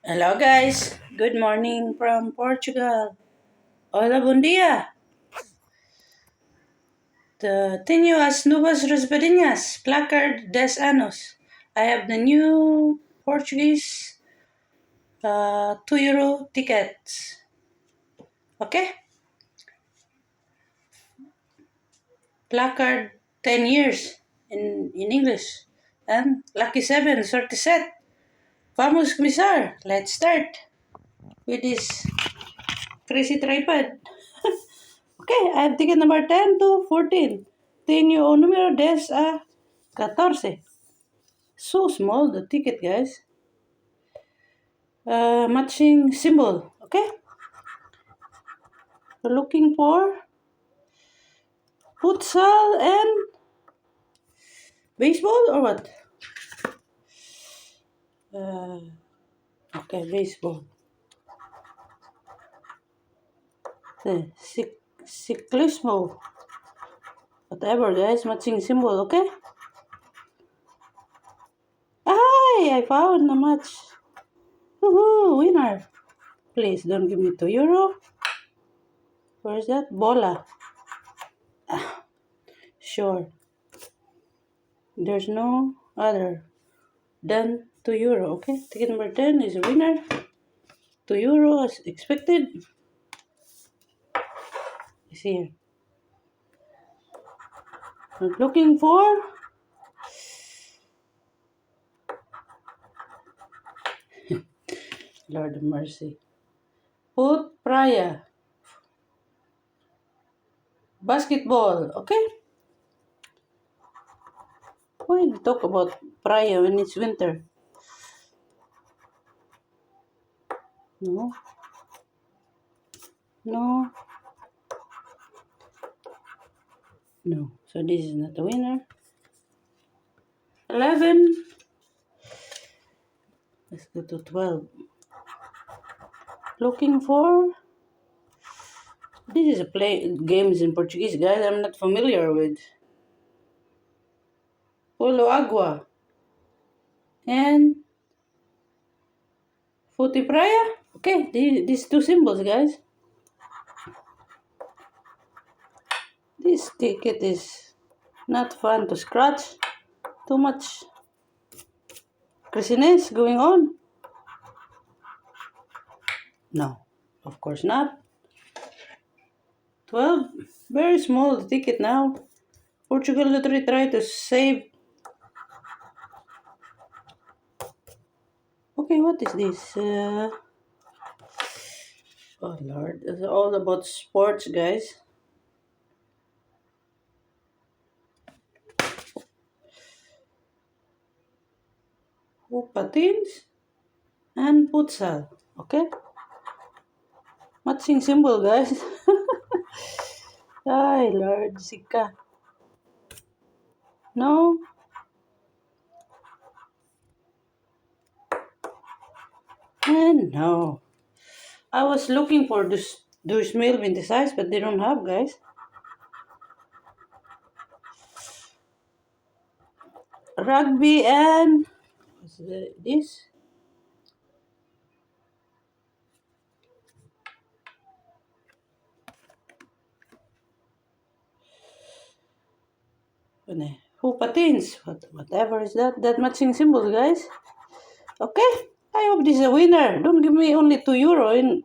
Hello guys, good morning from Portugal. Hola, bom dia. Tenho as nuvens raspadinhas, placard 10 anos. I have the new Portuguese €2 tickets. Okay? Placard 10 years in English. And lucky 7, sorte set. Vamos começar. Let's start with this crazy tripod. Okay, I have ticket number 10 to 14. Tenho o número 10 a 14. So small the ticket, guys. Matching symbol, okay? We're looking for futsal and baseball or what? Uh, okay, baseball. Ciclismo. Whatever, guys. Matching symbol, okay? Hi, I found a match. Woohoo, winner. Please don't give me €2. Where's that? Bola. Sure. There's no other than €2, okay? Ticket number 10 is a winner. €2 as expected. Is here. Not looking for Lord of mercy. Put Praia. Basketball, okay? Why do you talk about Praia when it's winter? No. No. No. So this is not a winner. 11. Let's go to 12. Looking for. This is a play games in Portuguese, guys. I'm not familiar with. Polo Agua. And Futi Praia. Okay, these two symbols, guys. This ticket is not fun to scratch. Too much craziness going on. No, of course not. 12. Very small the ticket now. Portugal lottery try to save. Okay, what is this? Oh Lord, it's all about sports, guys. Oh, patins and futsal. Okay, matching symbol, guys. Ay, Lord, Zika. No. And no. I was looking for those male in the size, but they don't have, guys. Rugby and what's this? Who patins? Whatever is that? That matching symbol, guys. Okay. I hope this is a winner. Don't give me only €2 in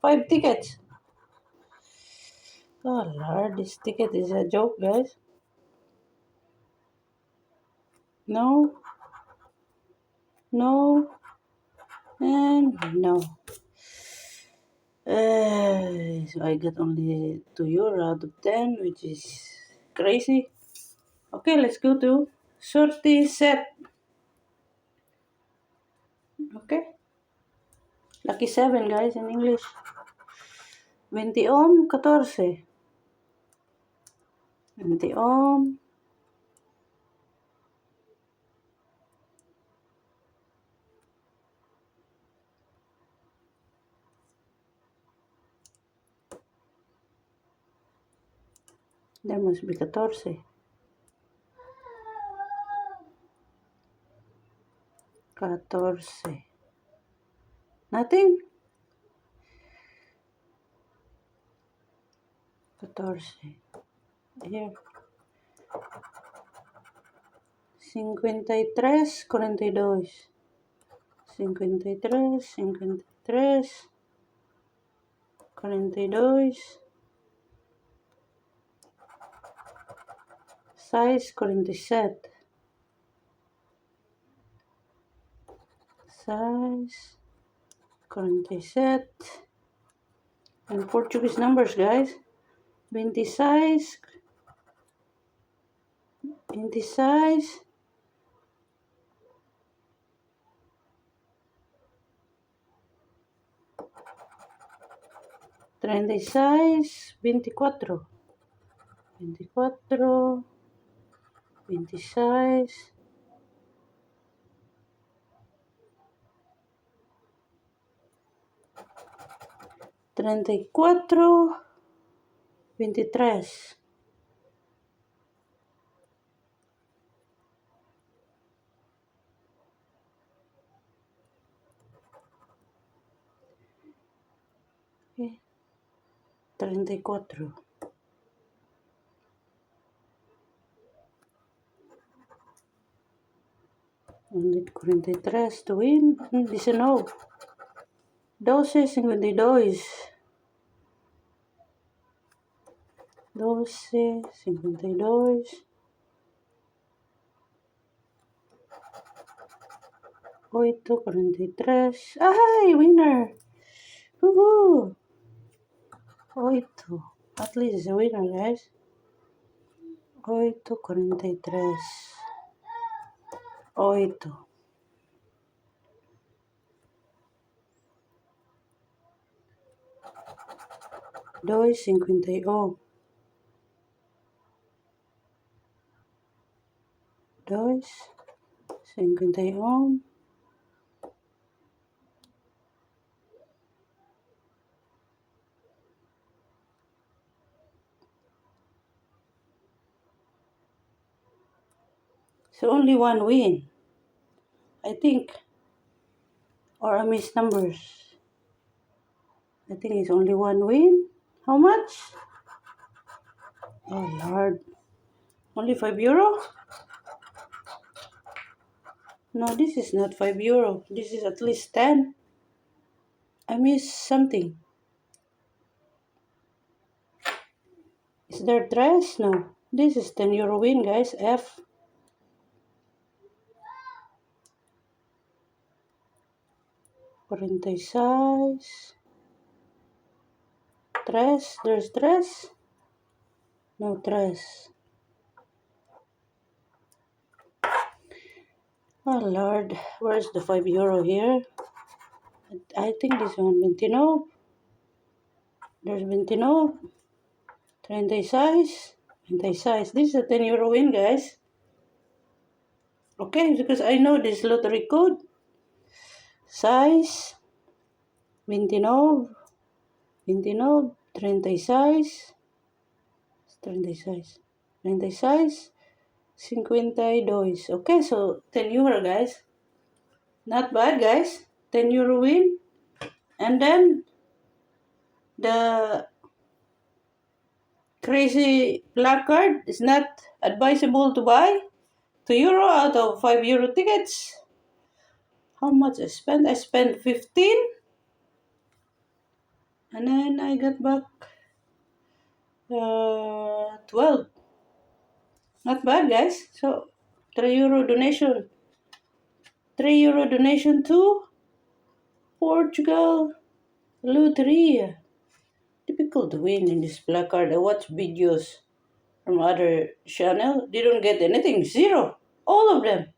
5 tickets. Oh Lord, this ticket is a joke, guys. No, no, and no. So I got only €2 out of 10, which is crazy. Okay, let's go to sortie set. Okay, lucky 7, guys, in English. 21, 14. 21. There must be 14. 14. Nothing? 14. Here. 53, 42. 53, 53, 42, 6, 47. 6, 47. And Portuguese numbers, guys. 26, 26, 36, 24. 24, 26, 34, 23. 34. 43 to win. 19. 12, 52. 12, 52. 8, 43. ¡Ay, winner! Woohoo! 8. At least it's a winner, guys. 8, 43. 8. 2, 51. 2, 51. 'So only one win, I think. Or I miss numbers. I think it's only one win. How much? Oh Lord. Only €5? No, this is not €5. This is at least 10. I miss something. Is there dress? No. This is €10 win, guys. F. $46. Dress. There's dress? No dress. Oh Lord. Where's the €5 here? I think this one. 29. There's 29. 36. 36. This is a €10 win, guys. Okay, because I know this lottery code. Size 29, 29, 36, 36, 36, 52. Okay, so €10, guys. Not bad, guys. €10 win. And then the crazy black card is not advisable to buy. €2 out of €5 tickets. How much I spent? I spent 15. And then I got back 12. Not bad, guys. So €3 donation. €3 donation to Portugal Lottery. Difficult to win in this black card. I watch videos from other channel. They don't get anything. Zero. All of them.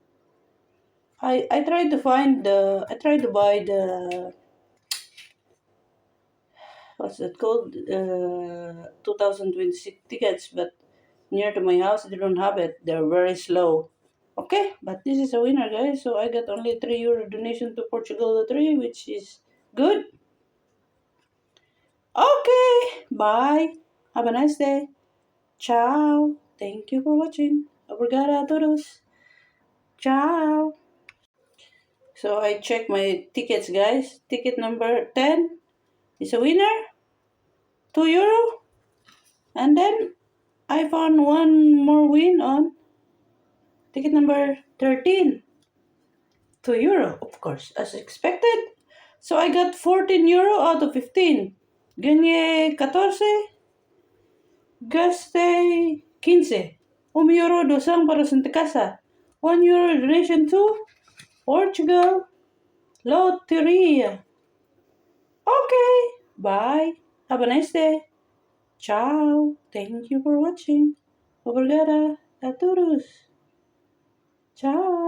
I tried to find the. I tried to buy the. What's that called? 2026 tickets, but near to my house they don't have it. They're very slow. Okay, but this is a winner, guys. So I got only €3 donation to Portugal Lottery, which is good. Okay, bye. Have a nice day. Ciao. Thank you for watching. Obrigada a todos. Ciao. So I check my tickets, guys. Ticket number 10 is a winner, €2. And then I found one more win on ticket number 13, €2, of course, as expected. So I got €14 out of 15. Gagné 14, gaste 15. €1 dosang para Santa Casa. €1 donation to Portugal Loteria. Okay, bye. Have a nice day. Ciao. Thank you for watching. Obrigada a todos. Ciao.